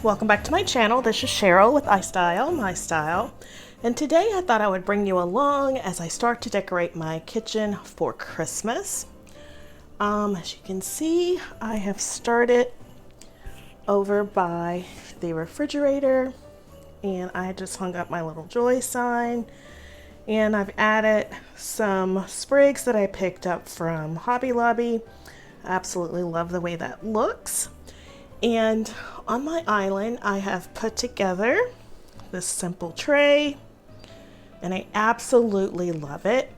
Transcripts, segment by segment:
welcome back to my channel. This is Cheryl with iSTYLEMYSTYLE, and today I thought I would bring you along as I start to decorate my kitchen for Christmas. As you can see, I have started over by the refrigerator, and I just hung up my little joy sign, and I've added some sprigs that I picked up from Hobby Lobby. I absolutely love the way that looks. And on my island, I have put together this simple tray, and I absolutely love it.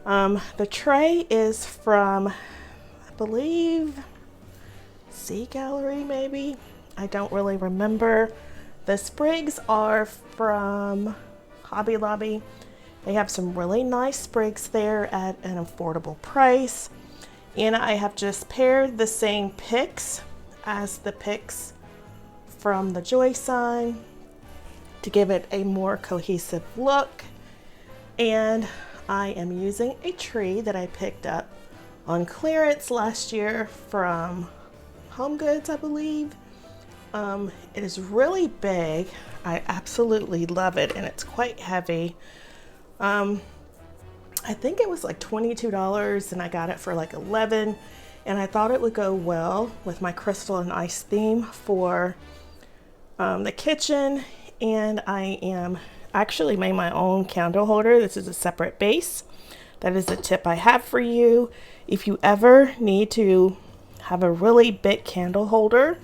The tray is from, I believe, Sea Gallery, maybe? I don't really remember. The sprigs are from Hobby Lobby. They have some really nice sprigs there at an affordable price. And I have just paired the same picks as the picks from the joy sign to give it a more cohesive look. And I am using a tree that I picked up on clearance last year from Home Goods, I believe. It is really big. I absolutely love it, and it's quite heavy. I think it was like $22 and I got it for like $11, and I thought it would go well with my crystal and ice theme for the kitchen. And I am actually made my own candle holder. This is a separate base. That is a tip I have for you. If you ever need to have a really big candle holder,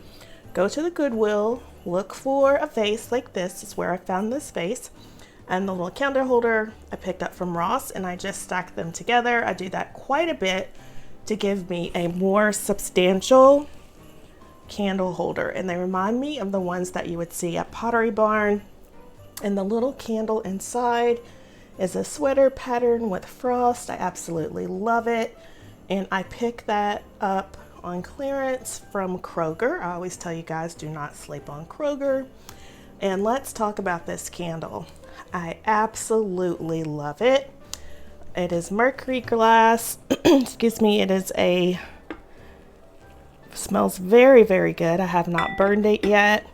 go to the Goodwill, look for a vase like this. This is where I found this vase. And the little candle holder I picked up from Ross, and I just stacked them together. I do that quite a bit to give me a more substantial candle holder, and they remind me of the ones that you would see at Pottery Barn. And the little candle inside is a sweater pattern with frost. I absolutely love it, and I picked that up on clearance from Kroger. I always tell you guys, do not sleep on Kroger. And let's talk about this candle. I absolutely love it. It is mercury glass. Excuse me. It is smells very, very good. I have not burned it yet,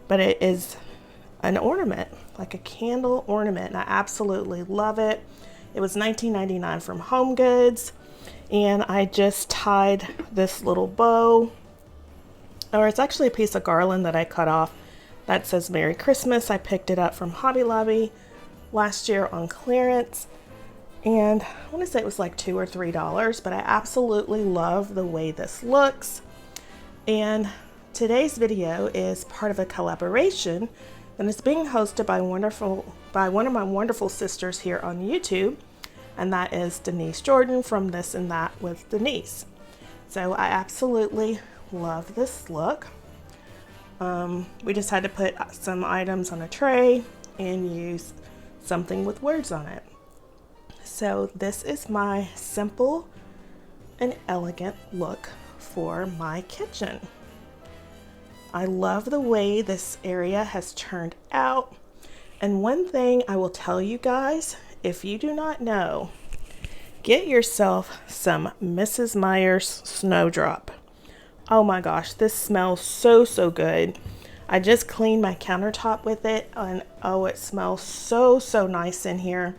but it is an ornament, like a candle ornament, and I absolutely love it. It was $19.99 from Home Goods, and I just tied this little bow, or it's actually a piece of garland that I cut off that says Merry Christmas. I picked it up from Hobby Lobby last year on clearance, and I want to say it was like $2 or $3, but I absolutely love the way this looks. And today's video is part of a collaboration that is being hosted by one of my wonderful sisters here on YouTube, and that is Denise Jordan from This and That with Denise. So I absolutely love this look. We just had to put some items on a tray and use something with words on it. So this is my simple and elegant look for my kitchen. I love the way this area has turned out. And one thing I will tell you guys, if you do not know, get yourself some Mrs. Meyer's Snowdrop. Oh my gosh, this smells so good. I just cleaned my countertop with it, and oh, it smells so nice in here.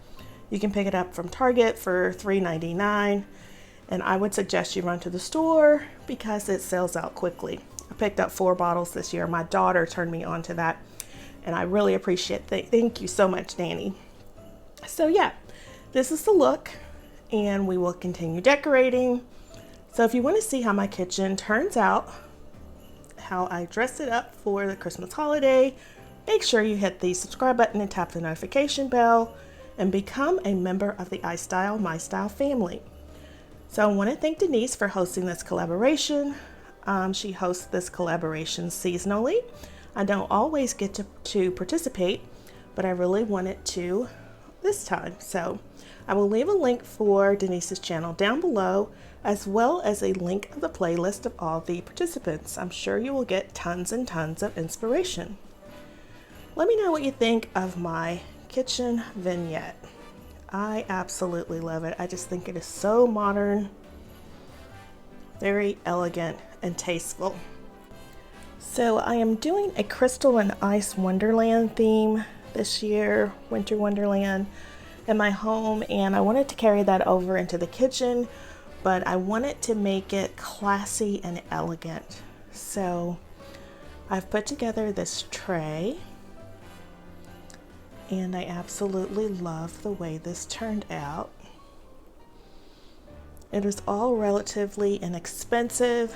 You can pick it up from Target for $3.99, and I would suggest you run to the store because it sells out quickly. I picked up 4 bottles this year. My daughter turned me on to that, and I really appreciate it. Thank you so much, Danny. So yeah, this is the look, and we will continue decorating. So if you want to see how my kitchen turns out, how I dress it up for the Christmas holiday, make sure you hit the subscribe button and tap the notification bell and become a member of the iSTYLEMYSTYLE family. So I want to thank Denise for hosting this collaboration. She hosts this collaboration seasonally. I don't always get to participate, but I really wanted to this time. So I will leave a link for Denise's channel down below, as well as a link of the playlist of all the participants. I'm sure you will get tons and tons of inspiration. Let me know what you think of my kitchen vignette. I absolutely love it. I just think it is so modern, very elegant and tasteful. So I am doing a crystal and ice wonderland theme this year, winter wonderland, in my home, and I wanted to carry that over into the kitchen, but I wanted to make it classy and elegant. So I've put together this tray, and I absolutely love the way this turned out. It is all relatively inexpensive,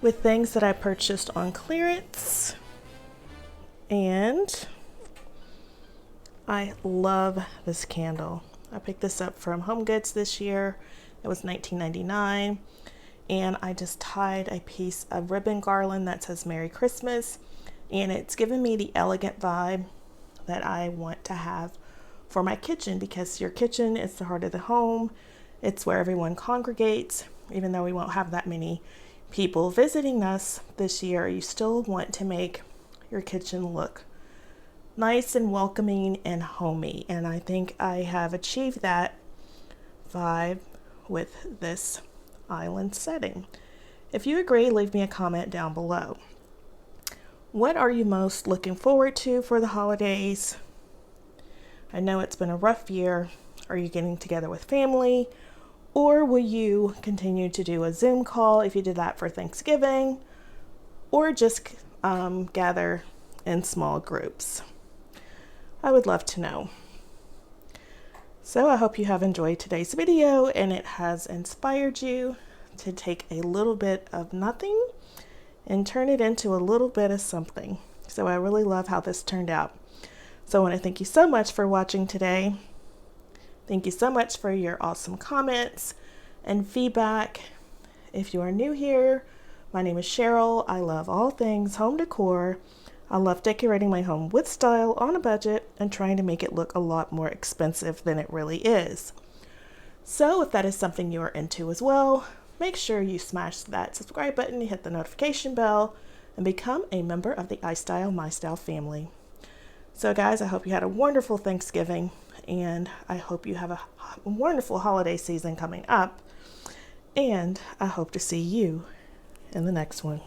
with things that I purchased on clearance, and I love this candle. I picked this up from Home Goods this year. It was $19.99, and I just tied a piece of ribbon garland that says Merry Christmas, and it's given me the elegant vibe that I want to have for my kitchen, because your kitchen is the heart of the home. It's where everyone congregates. Even though we won't have that many people visiting us this year, you still want to make your kitchen look nice and welcoming and homey, and I think I have achieved that vibe with this island setting. If you agree, leave me a comment down below. What are you most looking forward to for the holidays? I know it's been a rough year. Are you getting together with family? Or will you continue to do a Zoom call if you did that for Thanksgiving? Or just gather in small groups? I would love to know. So I hope you have enjoyed today's video and it has inspired you to take a little bit of nothing and turn it into a little bit of something. So I really love how this turned out. So I want to thank you so much for watching today. Thank you so much for your awesome comments and feedback. If you are new here, my name is Sheryl. I love all things home decor. I love decorating my home with style on a budget and trying to make it look a lot more expensive than it really is. So if that is something you are into as well, make sure you smash that subscribe button, hit the notification bell, and become a member of the iSTYLEMYSTYLE family. So guys, I hope you had a wonderful Thanksgiving, and I hope you have a wonderful holiday season coming up, and I hope to see you in the next one.